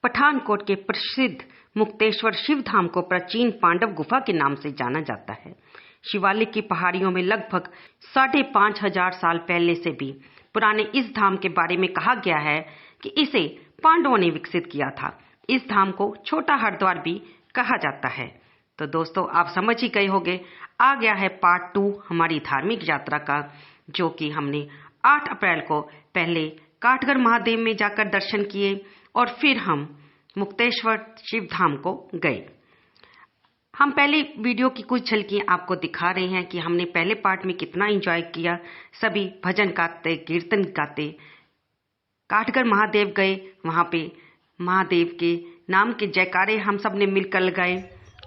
पठानकोट के प्रसिद्ध मुक्तेश्वर शिव धाम को प्राचीन पांडव गुफा के नाम से जाना जाता है। शिवालिक की पहाड़ियों में लगभग 5,500 साल पहले से भी पुराने इस धाम के बारे में कहा गया है कि इसे पांडवों ने विकसित किया था। इस धाम को छोटा हरिद्वार भी कहा जाता है। तो दोस्तों, आप समझ ही गए होंगे, आ गया है पार्ट 2 हमारी धार्मिक यात्रा का, जो कि हमने 8 अप्रैल को पहले काठगढ़ महादेव में जाकर दर्शन किए और फिर हम मुक्तेश्वर शिव धाम को गए। हम पहले वीडियो की कुछ झलकियां आपको दिखा रहे हैं कि हमने पहले पार्ट में कितना एंजॉय किया। सभी भजन गाते, कीर्तन गाते काठगढ़ महादेव गए। वहां पे महादेव के नाम के जयकारे हम सब ने मिलकर लगाए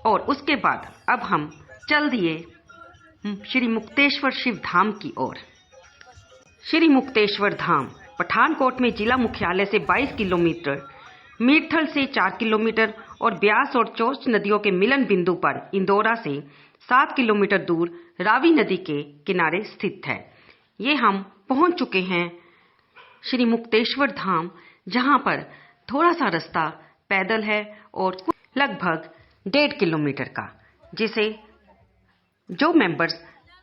और उसके बाद अब हम चल दिए श्री मुक्तेश्वर शिव धाम की ओर। श्री मुक्तेश्वर धाम पठानकोट में जिला मुख्यालय से 22 किलोमीटर, मीरथल से 4 किलोमीटर और ब्यास और चौच नदियों के मिलन बिंदु पर इंदौरा से 7 किलोमीटर दूर रावी नदी के किनारे स्थित है। ये हम पहुंच चुके हैं श्री मुक्तेश्वर धाम, जहां पर थोड़ा सा रास्ता पैदल है और लगभग 1.5 किलोमीटर का, जिसे जो मेंबर्स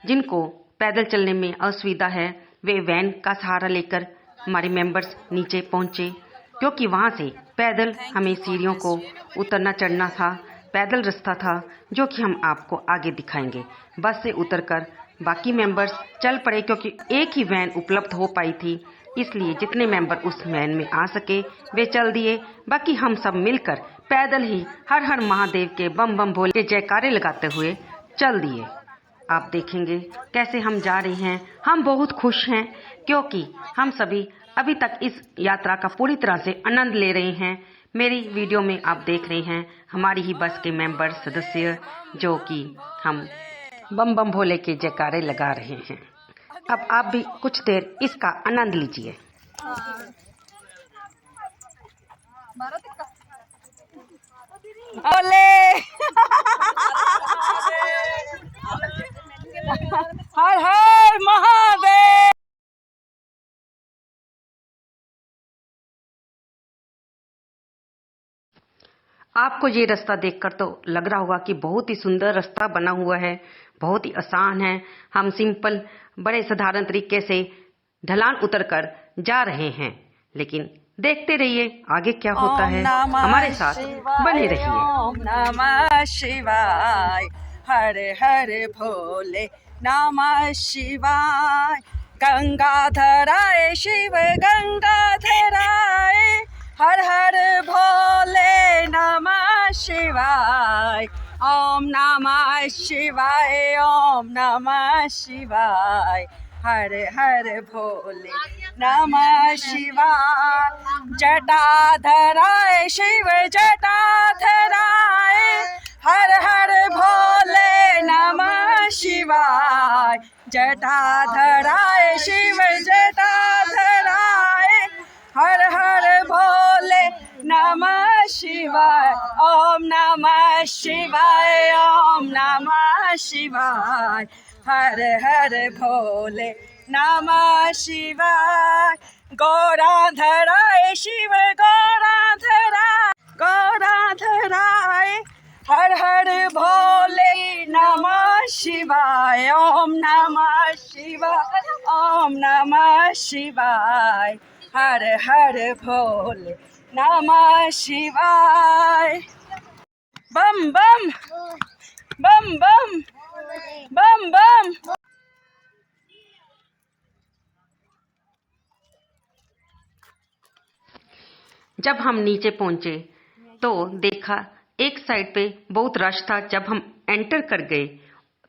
जिनको पैदल चलने में असुविधा है वे वैन का सहारा लेकर हमारे मेंबर्स नीचे पहुंचे, क्योंकि वहां से पैदल हमें सीढ़ियों को उतरना चढ़ना था। पैदल रास्ता था जो कि हम आपको आगे दिखाएंगे। बस से उतरकर बाकी मेंबर्स चल पड़े, क्योंकि एक ही वैन उपलब्ध हो पाई थी, इसलिए जितने मेंबर उस वैन में आ सके वे चल दिए। बाकी हम सब मिलकर पैदल ही हर हर महादेव के बम बम भोले के जयकारे लगाते हुए चल दिए। आप देखेंगे कैसे हम जा रहे हैं। हम बहुत खुश हैं क्योंकि हम सभी अभी तक इस यात्रा का पूरी तरह से आनंद ले रहे हैं। मेरी वीडियो में आप देख रहे हैं हमारी ही बस के मेंबर सदस्य, जो कि हम बम बम भोले के जयकारे लगा रहे हैं। अब आप भी कुछ देर इसका आनंद लीजिए। हर हर महादेव। आपको ये रास्ता देखकर तो लग रहा होगा कि बहुत ही सुंदर रास्ता बना हुआ है, बहुत ही आसान है। हम सिंपल बड़े साधारण तरीके से ढलान उतरकर जा रहे हैं, लेकिन देखते रहिए आगे क्या होता है। हमारे साथ बने रहिए। ओम नमः शिवाय, हर हर भोले नमः शिवाय। गंगाधराय शिव गंगाधराय, हर हर भोले नमः शिवाय। ओम नमः शिवाय, ओम नमः शिवाय, हर हर भोले नमः शिवाय। जटाधराय शिव जटाधराय, हर हर भोले नमः शिवाय। जटाधराय शिव जटाधराय, हर हर भोले नमः शिवाय। ओम नमः शिवाय, ओम नमः शिवाय, हर हर भोले नमः शिवाय। गौराधराय शिव गौराधराय, गौराधराय, हर हर भोले नमः शिवाय। ओम नमः शिवाय, ओम नमः शिवाय, हर हर भोले नमः शिवाय। बम बम बम बम बम बम। जब हम नीचे पहुंचे तो देखा एक साइड पे बहुत रश था। जब हम एंटर कर गए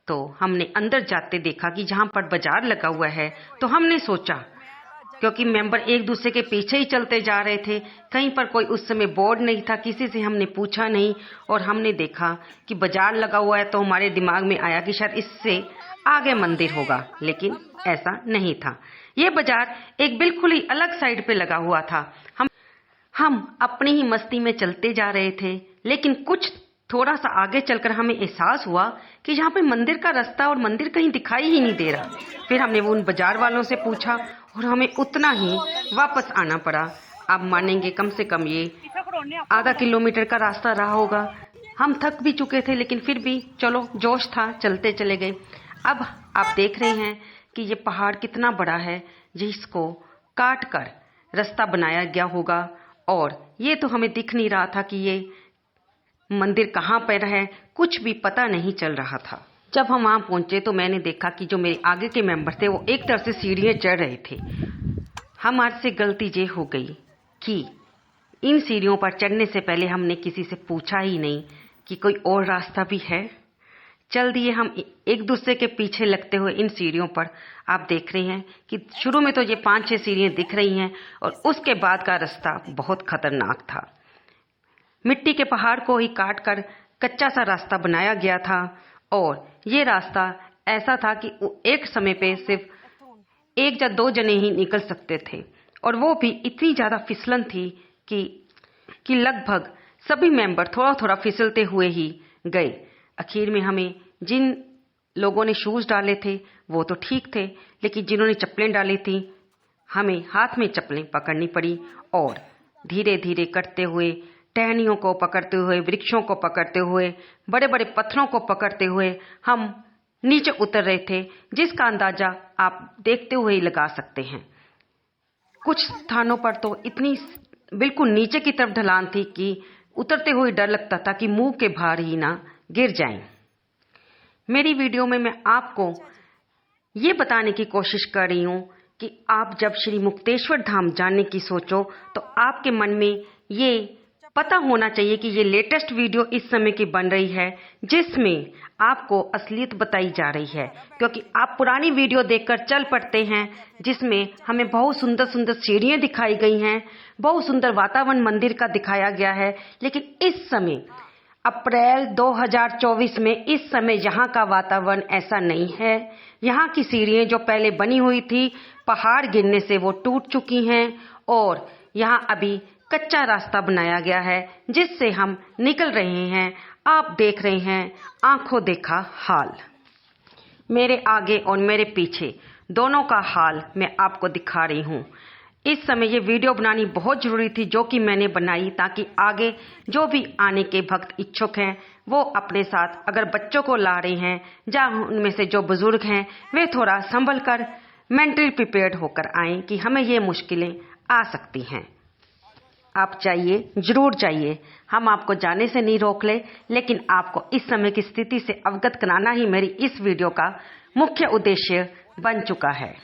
तो हमने अंदर जाते देखा कि जहां पर बाजार लगा हुआ है, तो हमने सोचा, क्योंकि मेंबर एक दूसरे के पीछे ही चलते जा रहे थे, कहीं पर कोई उस समय बोर्ड नहीं था, किसी से हमने पूछा नहीं और हमने देखा कि बाजार लगा हुआ है, तो हमारे दिमाग में आया कि शायद इससे आगे मंदिर होगा, लेकिन ऐसा नहीं था। ये बाजार एक बिल्कुल ही अलग साइड पे लगा हुआ था। हम अपनी ही मस्ती में चलते जा रहे थे, लेकिन कुछ थोड़ा सा आगे चलकर हमें एहसास हुआ कि यहाँ पे मंदिर का रास्ता और मंदिर कहीं दिखाई ही नहीं दे रहा। फिर हमने वो उन बाजार वालों से पूछा और हमें उतना ही वापस आना पड़ा। आप मानेंगे कम से कम ये आधा किलोमीटर का रास्ता रहा होगा। हम थक भी चुके थे लेकिन फिर भी चलो जोश था, चलते चले गए। अब आप देख रहे हैं कि ये पहाड़ कितना बड़ा है जिसको काट कर रास्ता बनाया गया होगा, और ये तो हमें दिख नहीं रहा था कि ये मंदिर कहाँ पर है, कुछ भी पता नहीं चल रहा था। जब हम वहाँ पहुंचे तो मैंने देखा कि जो मेरे आगे के मेंबर थे वो एक तरफ से सीढ़ियाँ चढ़ रहे थे। हमारे से गलती ये हो गई कि इन सीढ़ियों पर चढ़ने से पहले हमने किसी से पूछा ही नहीं कि कोई और रास्ता भी है। चल दिए हम एक दूसरे के पीछे लगते हुए इन सीढ़ियों पर। आप देख रहे हैं कि शुरू में तो ये 5-6 सीढ़ियाँ दिख रही हैं और उसके बाद का रास्ता बहुत खतरनाक था। मिट्टी के पहाड़ को ही काट कर कच्चा सा रास्ता बनाया गया था, और ये रास्ता ऐसा था कि एक समय पे सिर्फ 1 या 2 जने ही निकल सकते थे, और वो भी इतनी ज़्यादा फिसलन थी कि लगभग सभी मेंबर थोड़ा थोड़ा फिसलते हुए ही गए। आखिर में हमें जिन लोगों ने शूज़ डाले थे वो तो ठीक थे, लेकिन जिन्होंने चप्पलें डाली थी हमें हाथ में चप्पलें पकड़नी पड़ी, और धीरे धीरे करते हुए टहनियों को पकड़ते हुए, वृक्षों को पकड़ते हुए, बड़े बड़े पत्थरों को पकड़ते हुए हम नीचे उतर रहे थे, जिसका अंदाजा आप देखते हुए ही लगा सकते हैं। कुछ स्थानों पर तो इतनी बिल्कुल नीचे की तरफ ढलान थी कि उतरते हुए डर लगता था कि मुंह के भार ही ना गिर जाएं। मेरी वीडियो में मैं आपको ये बताने की कोशिश कर रही हूँ कि आप जब श्री मुक्तेश्वर धाम जाने की सोचो तो आपके मन में ये पता होना चाहिए कि ये लेटेस्ट वीडियो इस समय की बन रही है जिसमें आपको असलियत बताई जा रही है, क्योंकि आप पुरानी वीडियो देखकर चल पड़ते हैं जिसमें हमें बहुत सुंदर सुंदर सीढ़ियाँ दिखाई गई हैं, बहुत सुंदर वातावरण मंदिर का दिखाया गया है। लेकिन इस समय अप्रैल 2024 में इस समय यहाँ का वातावरण ऐसा नहीं है। यहाँ की सीढ़ियाँ जो पहले बनी हुई थी पहाड़ गिरने से वो टूट चुकी हैं, और यहाँ अभी कच्चा रास्ता बनाया गया है जिससे हम निकल रहे हैं। आप देख रहे हैं आंखों देखा हाल। मेरे आगे और मेरे पीछे दोनों का हाल मैं आपको दिखा रही हूँ। इस समय ये वीडियो बनानी बहुत ज़रूरी थी जो कि मैंने बनाई, ताकि आगे जो भी आने के भक्त इच्छुक हैं वो अपने साथ अगर बच्चों को ला रहे हैं या उनमें से जो बुजुर्ग हैं वे थोड़ा संभल कर मेंटली प्रिपेयर्ड होकर आएँ कि हमें ये मुश्किलें आ सकती हैं। आप चाहिए जरूर चाहिए, हम आपको जाने से नहीं रोक ले, लेकिन आपको इस समय की स्थिति से अवगत कराना ही मेरी इस वीडियो का मुख्य उद्देश्य बन चुका है।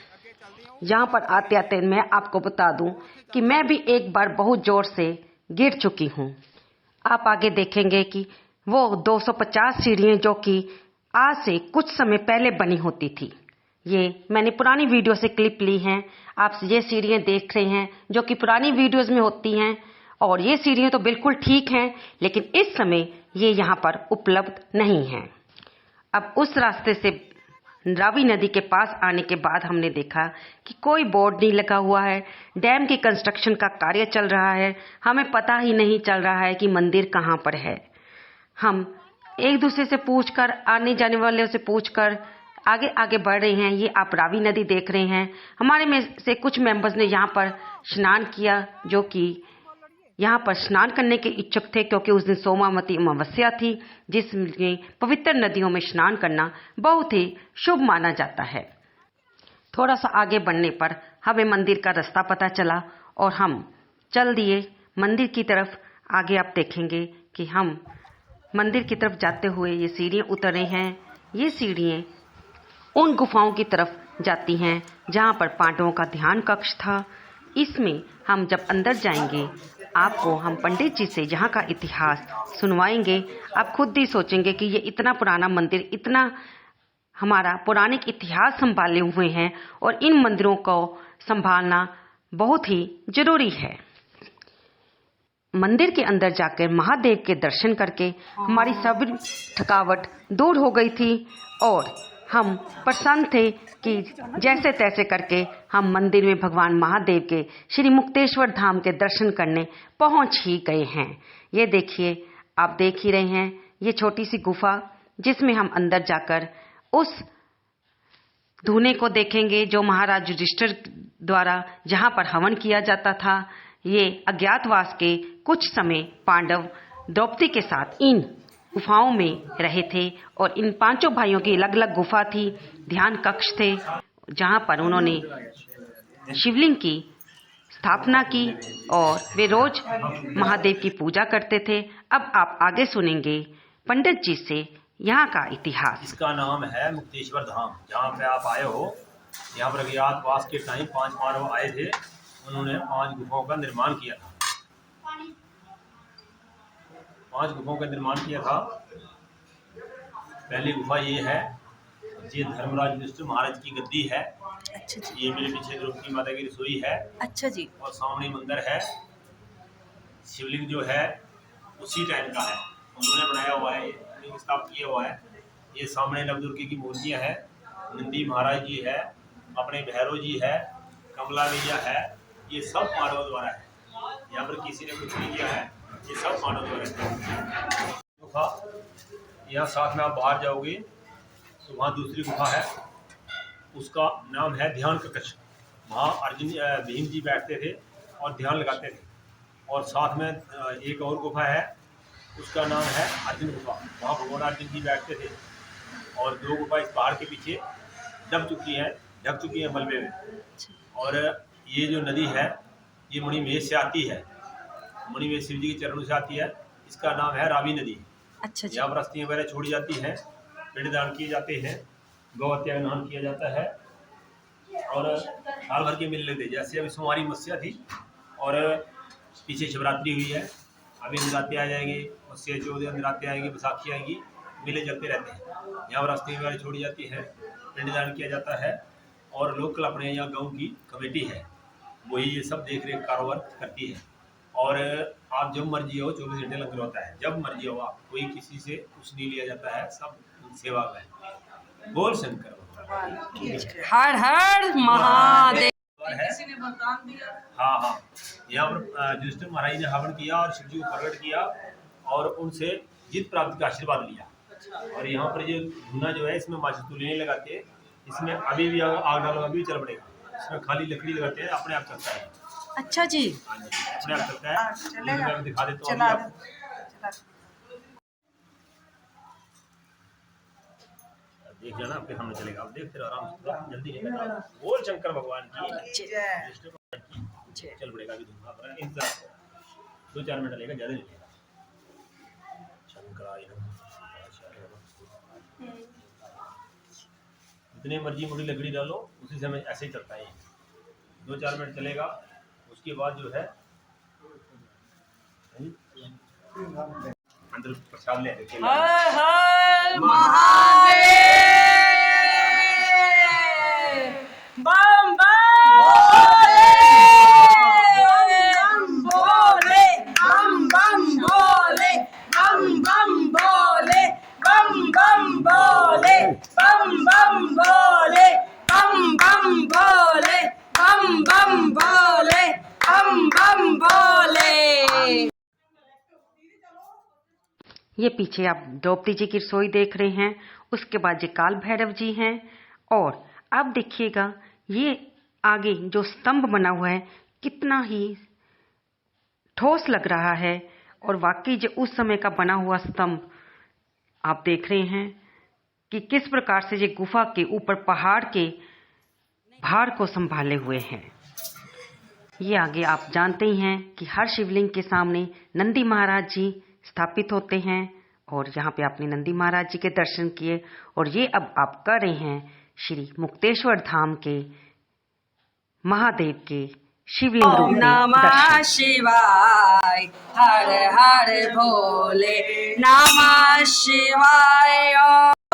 यहाँ पर आते आते मैं आपको बता दूं कि मैं भी एक बार बहुत जोर से गिर चुकी हूँ। आप आगे देखेंगे कि वो 250 सीढ़ियाँ जो कि आज से कुछ समय पहले बनी होती थी, ये मैंने पुरानी वीडियो से क्लिप ली हैं। आप ये सीढ़ियाँ देख रहे हैं जो कि पुरानी वीडियोस में होती हैं, और ये सीढ़ियाँ तो बिल्कुल ठीक हैं, लेकिन इस समय ये यहाँ पर उपलब्ध नहीं हैं। अब उस रास्ते से रावी नदी के पास आने के बाद हमने देखा कि कोई बोर्ड नहीं लगा हुआ है, डैम की कंस्ट्रक्शन का कार्य चल रहा है, हमें पता ही नहीं चल रहा है कि मंदिर कहाँ पर है। हम एक दूसरे से पूछकर, आने जाने वाले से पूछकर आगे आगे बढ़ रहे हैं। ये आप रावी नदी देख रहे हैं। हमारे में से कुछ मेंबर्स ने यहाँ पर स्नान किया, जो कि यहाँ पर स्नान करने के इच्छुक थे, क्योंकि उस दिन सोमावती अमावस्या थी जिसमें पवित्र नदियों में स्नान करना बहुत ही शुभ माना जाता है। थोड़ा सा आगे बढ़ने पर हमें मंदिर का रास्ता पता चला और हम चल दिए मंदिर की तरफ। आगे आप देखेंगे कि हम मंदिर की तरफ जाते हुए ये सीढ़ियाँ उतर रहे हैं। ये सीढ़ियाँ उन गुफाओं की तरफ जाती हैं जहाँ पर पांडवों का ध्यान कक्ष था। इसमें हम जब अंदर जाएंगे आपको हम पंडित जी से यहाँ का इतिहास सुनवाएंगे। आप खुद ही सोचेंगे कि ये इतना पुराना मंदिर, इतना हमारा पौराणिक इतिहास संभाले हुए हैं, और इन मंदिरों को संभालना बहुत ही जरूरी है। मंदिर के अंदर जाकर महादेव के दर्शन करके हमारी सब थकावट दूर हो गई थी, और हम प्रसन्न थे कि जैसे तैसे करके हम मंदिर में भगवान महादेव के श्री मुक्तेश्वर धाम के दर्शन करने पहुंच ही गए हैं। ये देखिए, आप देख ही रहे हैं, ये छोटी सी गुफा जिसमें हम अंदर जाकर उस धूने को देखेंगे जो महाराज युधिष्ठिर द्वारा जहाँ पर हवन किया जाता था। ये अज्ञातवास के कुछ समय पांडव द्रौपदी के साथ इन गुफाओं में रहे थे और इन पांचों भाइयों की अलग अलग गुफा थी, ध्यान कक्ष थे, जहां पर उन्होंने शिवलिंग की स्थापना की और वे रोज महादेव की पूजा करते थे। अब आप आगे सुनेंगे पंडित जी से यहाँ का इतिहास। इसका नाम है मुक्तेश्वर धाम। जहाँ पे आप आए हो, यहाँ पर अज्ञातवास के टाइम 5 पांडव आए थे, उन्होंने 5 गुफाओं का निर्माण किया था। 5 गुफाओं का निर्माण किया था। पहली गुफा ये है, ये धर्मराज युधिष्ठिर महाराज की गद्दी है। अच्छा जी। ये मेरे पीछे द्रौपदी माता की रसोई है। अच्छा जी। और सामने मंदिर है। शिवलिंग जो है उसी टाइम का है, उन्होंने बनाया हुआ है, स्थापित किया हुआ है। ये सामने नवदुर्गे की मूर्तियां हैं, नंदी महाराज जी है, अपने भैरव जी है, कमला मैया है। ये सब पांडवों द्वारा है। यहाँ पर किसी ने कुछ नहीं किया है, ये सब पांडवों द्वारा है। गुफा यहाँ साथ में आप बाहर जाओगे तो वहाँ दूसरी गुफा है, उसका नाम है ध्यान कक्ष। वहाँ अर्जुन भीम जी बैठते थे और ध्यान लगाते थे। और साथ में एक और गुफा है, उसका नाम है अर्जुन गुफा। वहाँ भगवान अर्जुन जी बैठते थे। और 2 गुफा इस पहाड़ के पीछे ढक चुकी हैं मलबे में। और ये जो नदी है, ये मणिमहेश से आती है, मणिमहेश शिव जी के चरणों से आती है। इसका नाम है रावी नदी। अच्छा जी। यहाँ पर अस्थियाँ वगैरह छोड़ी जाती हैं, पिंडदान किए जाते हैं, गौहत्या का नाम किया जाता है। और साल भर के मेले लगते, जैसे अभी सोमवारी मत्स्या थी और पीछे शिवरात्रि हुई है, अभी नवरात्रि आ जाएंगे, मत्स्य चौदह नवरात्रि आएंगे, बैसाखी आएंगी, मेले चलते रहते हैं। यहाँ पर अस्थियाँ वगैरह छोड़ी जाती हैं, पिंडदान किया जाता है। और लोकल अपने यहाँ गाँव की कमेटी है, वही ये सब देख रेख कारोबार करती है। और आप जब मर्जी हो, 24 घंटे लंगर होता है, जब मर्जी हो आप, कोई किसी से कुछ नहीं लिया जाता है, सब सेवा में। बोल शंकर हर हर महादेव। किसी ने वरदान दिया। हाँ, यहाँ पर युधिष्ठिर महाराज ने हवन किया और शिव जी को प्रकट किया और उनसे जीत प्राप्ति का आशीर्वाद लिया। और यहाँ पर जो धुना जो है, इसमें माचिस तुले नहीं लगाते, इसमें अभी भी आग डालो, अभी भी चल पड़ेगा। इसमें खाली लकड़ी लगाते हैं, अपने आप चलता है। अच्छा जी। हाँ जी, अपने आप चलता है। मैं दिखा देता हूँ। देख जाना, आपके सामने चलेगा, आप देखते रहो आराम से, जल्दी नहीं करना। बोल शंकर भगवान की जय। चल पड़ेगा अभी, इंतजार 2-4 मिनट लगेगा, ज्यादा नहीं लगेगा। शंकराय नमः। जितने मर्जी मोटी लकड़ी डालो, उसी समय ऐसे ही चलता है। 2-4 मिनट चलेगा, उसके बाद जो है अंदर प्रसाद ले आते हैं। हर हर महादेव। बम बम बोले, बम बम बोले, बम बम बोले, बम बम बोले, बम बम बोले, बम बम बोले, बम बम बोले, बम बम बोले। ये पीछे आप द्रौपदी जी की रसोई देख रहे हैं, उसके बाद ये काल भैरव जी हैं। और अब देखिएगा ये आगे जो स्तंभ बना हुआ है, कितना ही ठोस लग रहा है। और वाकई जो उस समय का बना हुआ स्तंभ आप देख रहे हैं कि किस प्रकार से ये गुफा के ऊपर पहाड़ के भार को संभाले हुए हैं। ये आगे आप जानते ही हैं कि हर शिवलिंग के सामने नंदी महाराज जी स्थापित होते हैं। और यहाँ पे आपने नंदी महाराज जी के दर्शन किए। और ये अब आप कर रहे हैं श्री मुक्तेश्वर धाम के महादेव के शिवलिंग रूप में नमः दर्शन। शिवाय। हर हर भोले नमः शिवाय।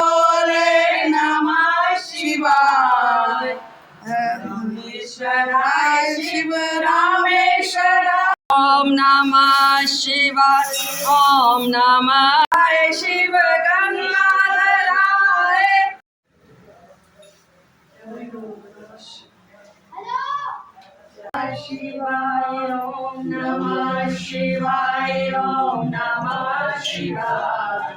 भोले नमः शिवाय। रामेश्वराय शिव रामेश्वराय। ओम नमः शिवाय। ओम नमः शिव गंगाधराय। शिवाय। ओम नमः शिवाय। ओम नमः शिवाय।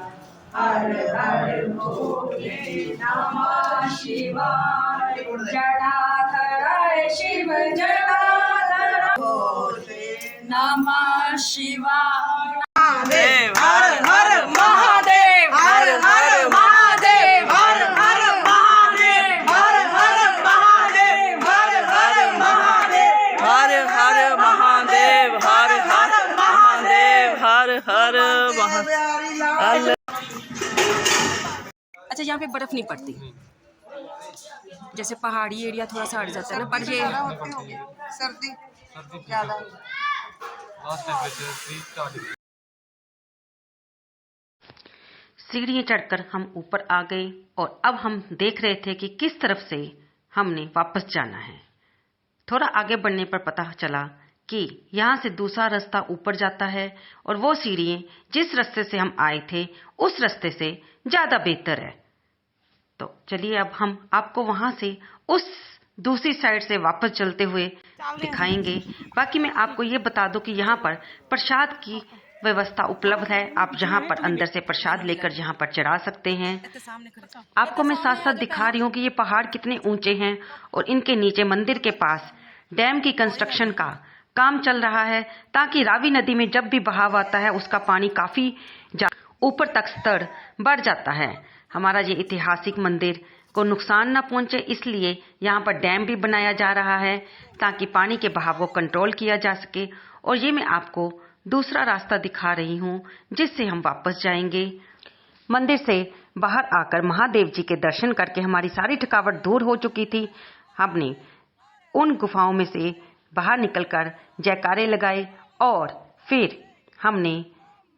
हर हर भोले नमः शिवाय। जटाधर शिव जटाधर भोले नमः शिवाय। महादेव हर हर महादेव हर हर महादेव हर हर महादेव हर हर महादेव हर हर महादेव हर हर महादेव हर हर महादेव हर हर महादेव। अच्छा, यहाँ पे बर्फ नहीं पड़ती, जैसे पहाड़ी एरिया थोड़ा सा हट जाता है ना, पर ये सर्दी ज्यादा। सीढ़ियाँ चढ़कर हम ऊपर आ गए और अब हम देख रहे थे कि किस तरफ से हमने वापस जाना है। थोड़ा आगे बढ़ने पर पता चला कि यहाँ से दूसरा रास्ता ऊपर जाता है और वो सीढ़ियाँ जिस रास्ते से हम आए थे उस रास्ते से ज़्यादा बेहतर है। तो चलिए अब हम आपको वहाँ से उस दूसरी साइड से वापस चलते हुए दिखाएंगे। बाकी मैं आपको ये बता दूं कि यहाँ पर प्रसाद की व्यवस्था उपलब्ध है। आप जहाँ पर अंदर से प्रसाद लेकर यहाँ पर चढ़ा सकते हैं। आपको मैं साथ साथ दिखा रही हूँ कि ये पहाड़ कितने ऊंचे हैं और इनके नीचे मंदिर के पास डैम की कंस्ट्रक्शन का काम चल रहा है, ताकि रावी नदी में जब भी बहाव आता है उसका पानी काफी ऊपर तक स्तर बढ़ जाता है। हमारा ये ऐतिहासिक मंदिर को नुकसान न पहुंचे, इसलिए यहाँ पर डैम भी बनाया जा रहा है ताकि पानी के बहाव को कंट्रोल किया जा सके। और ये मैं आपको दूसरा रास्ता दिखा रही हूँ जिससे हम वापस जाएंगे। मंदिर से बाहर आकर महादेव जी के दर्शन करके हमारी सारी थकावट दूर हो चुकी थी। हमने उन गुफाओं में से बाहर निकलकर जयकारे लगाए और फिर हमने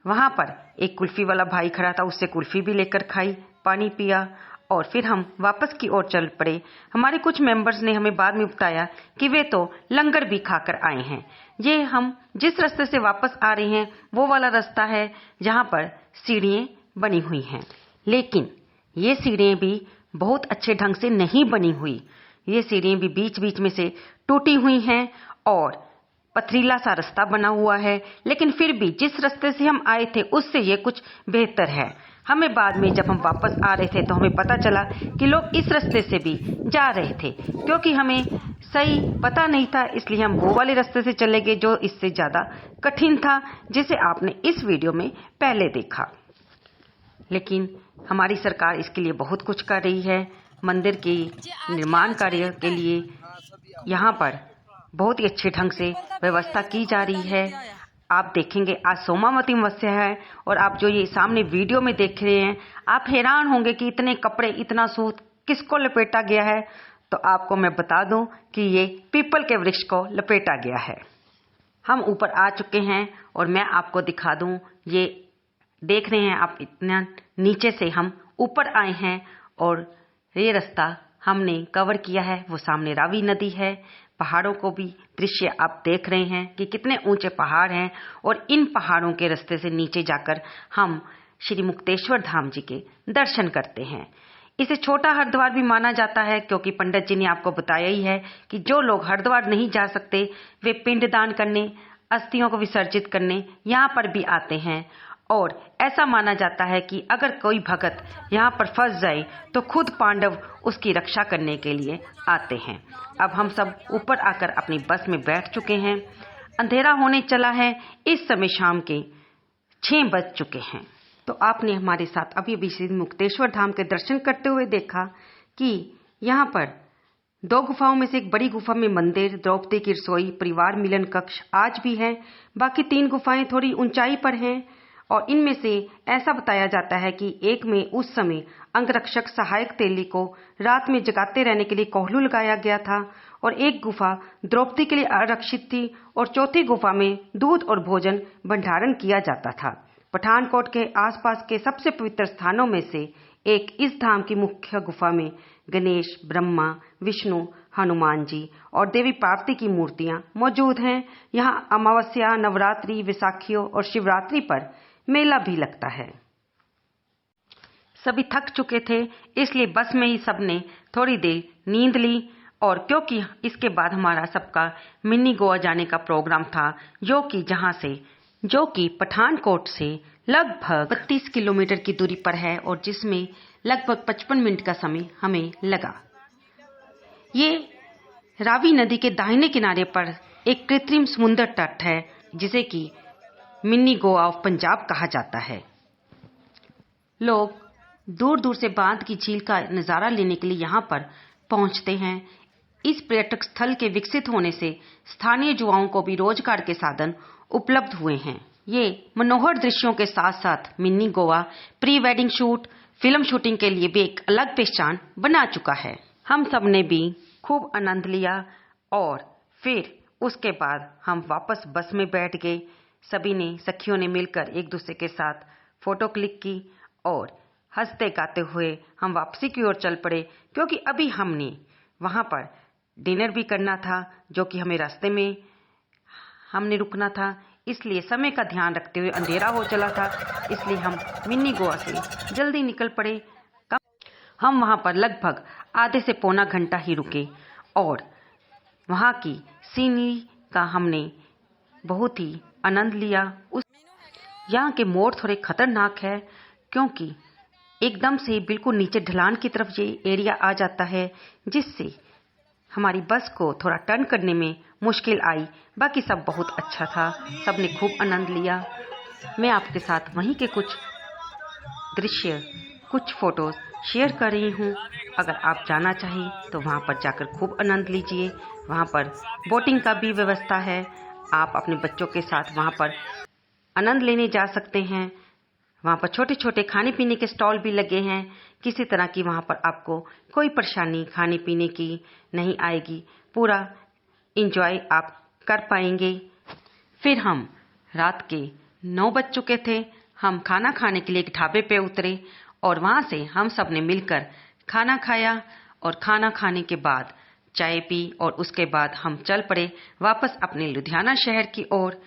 वहाँ पर एक कुल्फी वाला भाई खड़ा था, उससे कुल्फी भी लेकर खाई, पानी पिया और फिर हम वापस की ओर चल पड़े। हमारे कुछ मेंबर्स ने हमें बाद में बताया कि वे तो लंगर भी खाकर आए हैं। ये हम जिस रास्ते से वापस आ रहे हैं वो वाला रास्ता है जहाँ पर सीढ़ियाँ बनी हुई हैं, लेकिन ये सीढ़ियाँ भी बहुत अच्छे ढंग से नहीं बनी हुई। ये सीढ़ियाँ भी बीच बीच में से टूटी हुई हैं और पथरीला सा रास्ता बना हुआ है, लेकिन फिर भी जिस रास्ते से हम आए थे उससे ये कुछ बेहतर है। हमें बाद में जब हम वापस आ रहे थे तो हमें पता चला कि लोग इस रास्ते से भी जा रहे थे, क्योंकि हमें सही पता नहीं था, इसलिए हम वो वाले रास्ते से चले गए जो इससे ज़्यादा कठिन था, जिसे आपने इस वीडियो में पहले देखा। लेकिन हमारी सरकार इसके लिए बहुत कुछ कर रही है। मंदिर के निर्माण कार्य के लिए यहाँ पर बहुत ही अच्छे ढंग से व्यवस्था की जा रही है। आप देखेंगे आज सोमावती अमावस्या है और आप जो ये सामने वीडियो में देख रहे हैं, आप हैरान होंगे कि इतने कपड़े, इतना सूत किसको लपेटा गया है। तो आपको मैं बता दूं कि ये पीपल के वृक्ष को लपेटा गया है। हम ऊपर आ चुके हैं और मैं आपको दिखा दूं, ये देख रहे हैं आप, इतना नीचे से हम ऊपर आए हैं और ये रास्ता हमने कवर किया है। वो सामने रावी नदी है, पहाड़ों को भी दृश्य आप देख रहे हैं कि कितने ऊंचे पहाड़ हैं और इन पहाड़ों के रास्ते से नीचे जाकर हम श्री मुक्तेश्वर धाम जी के दर्शन करते हैं। इसे छोटा हरिद्वार भी माना जाता है, क्योंकि पंडित जी ने आपको बताया ही है कि जो लोग हरिद्वार नहीं जा सकते वे पिंडदान करने, अस्थियों को विसर्जित करने यहाँ पर भी आते हैं। और ऐसा माना जाता है कि अगर कोई भगत यहाँ पर फंस जाए तो खुद पांडव उसकी रक्षा करने के लिए आते हैं। अब हम सब ऊपर आकर अपनी बस में बैठ चुके हैं। अंधेरा होने चला है, इस समय शाम के 6 बज चुके हैं। तो आपने हमारे साथ अभी श्री मुक्तेश्वर धाम के दर्शन करते हुए देखा कि यहाँ पर 2 गुफाओं में से एक बड़ी गुफा में मंदिर, द्रौपदी की रसोई, परिवार मिलन कक्ष आज भी है। बाकी 3 गुफाएं थोड़ी ऊंचाई पर हैं और इनमें से ऐसा बताया जाता है कि एक में उस समय अंगरक्षक सहायक तेली को रात में जगाते रहने के लिए कोहलू लगाया गया था और एक गुफा द्रौपदी के लिए आरक्षित थी और चौथी गुफा में दूध और भोजन भंडारण किया जाता था। पठानकोट के आसपास के सबसे पवित्र स्थानों में से एक इस धाम की मुख्य गुफा में गणेश, ब्रह्मा, विष्णु, हनुमान जी और देवी पार्वती की मूर्तियां मौजूद हैं। यहाँ अमावस्या, नवरात्रि, विसाखियों और शिवरात्रि पर मेला भी लगता है। सभी थक चुके थे, इसलिए बस में ही सबने थोड़ी देर नींद ली और क्योंकि इसके बाद हमारा सबका मिनी गोवा जाने का प्रोग्राम था, जो कि पठानकोट से लगभग 32 किलोमीटर की दूरी पर है और जिसमें लगभग 55 मिनट का समय हमें लगा। ये रावी नदी के दाहिने किनारे पर एक कृत्रिम समुद्र तट है। जिसे कि मिनी गोवा ऑफ पंजाब कहा जाता है। लोग दूर दूर से बांध की झील का नज़ारा लेने के लिए यहाँ पर पहुँचते हैं। इस पर्यटक स्थल के विकसित होने से स्थानीय युवाओं को भी रोजगार के साधन उपलब्ध हुए हैं। ये मनोहर दृश्यों के साथ साथ mini Goa pre wedding shoot, film shooting के लिए भी एक अलग पहचान बना चुका है। हम सब ने भी खूब आनंद लिया और फिर उसके बाद हम वापस बस में बैठ गए। सभी ने सखियों ने मिलकर एक दूसरे के साथ फोटो क्लिक की और हंसते गाते हुए हम वापसी की ओर चल पड़े, क्योंकि अभी हमने वहाँ पर डिनर भी करना था, जो कि हमें रास्ते में हमने रुकना था। इसलिए समय का ध्यान रखते हुए अंधेरा हो चला था, इसलिए हम मिनी गोवा से जल्दी निकल पड़े। हम वहाँ पर लगभग आधे से पौना घंटा ही रुके और वहाँ की सीनरी का हमने बहुत ही आनंद लिया। यहाँ के मोड़ थोड़े खतरनाक है, क्योंकि एकदम से बिल्कुल नीचे ढलान की तरफ ये एरिया आ जाता है, जिससे हमारी बस को थोड़ा टर्न करने में मुश्किल आई। बाकी सब बहुत अच्छा था, सबने खूब आनंद लिया। मैं आपके साथ वहीं के कुछ दृश्य, कुछ फोटोज शेयर कर रही हूँ। अगर आप जाना चाहें तो वहाँ पर जाकर खूब आनंद लीजिए। वहाँ पर बोटिंग का भी व्यवस्था है, आप अपने बच्चों के साथ वहाँ पर आनंद लेने जा सकते हैं। वहाँ पर छोटे छोटे खाने पीने के स्टॉल भी लगे हैं। किसी तरह की वहाँ पर आपको कोई परेशानी खाने पीने की नहीं आएगी, पूरा एंजॉय आप कर पाएंगे। फिर हम रात के 9 बज चुके थे। हम खाना खाने के लिए एक ढाबे पे उतरे और वहाँ से हम सब ने मिलकर खाना खाया और खाना खाने के बाद चाय पी और उसके बाद हम चल पड़े वापस अपने लुधियाना शहर की ओर,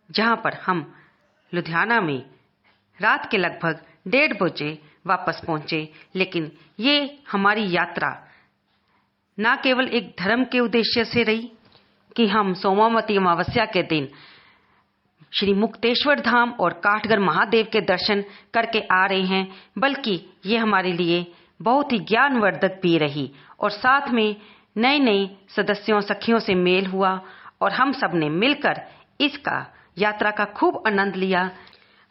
जहाँ पर हम लुधियाना में रात के लगभग 1:30 बजे वापस पहुंचे। लेकिन ये हमारी यात्रा न केवल एक धर्म के उद्देश्य से रही कि हम सोमावती अमावस्या के दिन श्री मुक्तेश्वर धाम और काठगढ़ महादेव के दर्शन करके आ रहे हैं, बल्कि ये हमारे लिए बहुत ही ज्ञानवर्धक भी रही और साथ में नए नए सदस्यों सखियों से मेल हुआ और हम सब ने मिलकर इसका यात्रा का खूब आनंद लिया।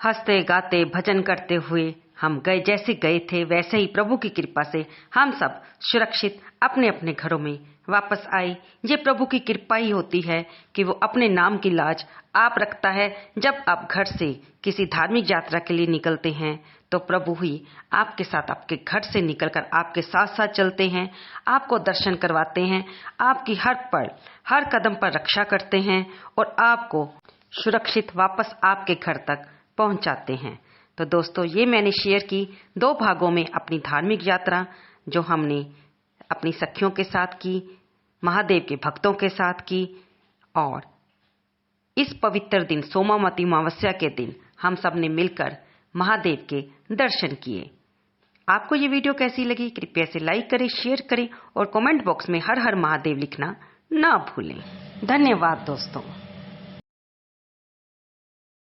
हंसते गाते भजन करते हुए हम गए, जैसे गए थे वैसे ही प्रभु की कृपा से हम सब सुरक्षित अपने अपने घरों में वापस आए। ये प्रभु की कृपा ही होती है कि वो अपने नाम की लाज आप रखता है। जब आप घर से किसी धार्मिक यात्रा के लिए निकलते हैं तो प्रभु ही आपके साथ आपके घर से निकलकर आपके साथ साथ चलते हैं, आपको दर्शन करवाते हैं, आपकी हर पल हर कदम पर रक्षा करते हैं और आपको सुरक्षित वापस आपके घर तक पहुंचाते हैं। तो दोस्तों, ये मैंने शेयर की 2 भागों में अपनी धार्मिक यात्रा, जो हमने अपनी सखियों के साथ की, महादेव के भक्तों के साथ की, और इस पवित्र दिन सोमावती अमावस्या के दिन हम सब ने मिलकर महादेव के दर्शन किए। आपको ये वीडियो कैसी लगी? कृपया से लाइक करें, शेयर करें और कमेंट बॉक्स में हर हर महादेव लिखना ना भूलें। धन्यवाद दोस्तों।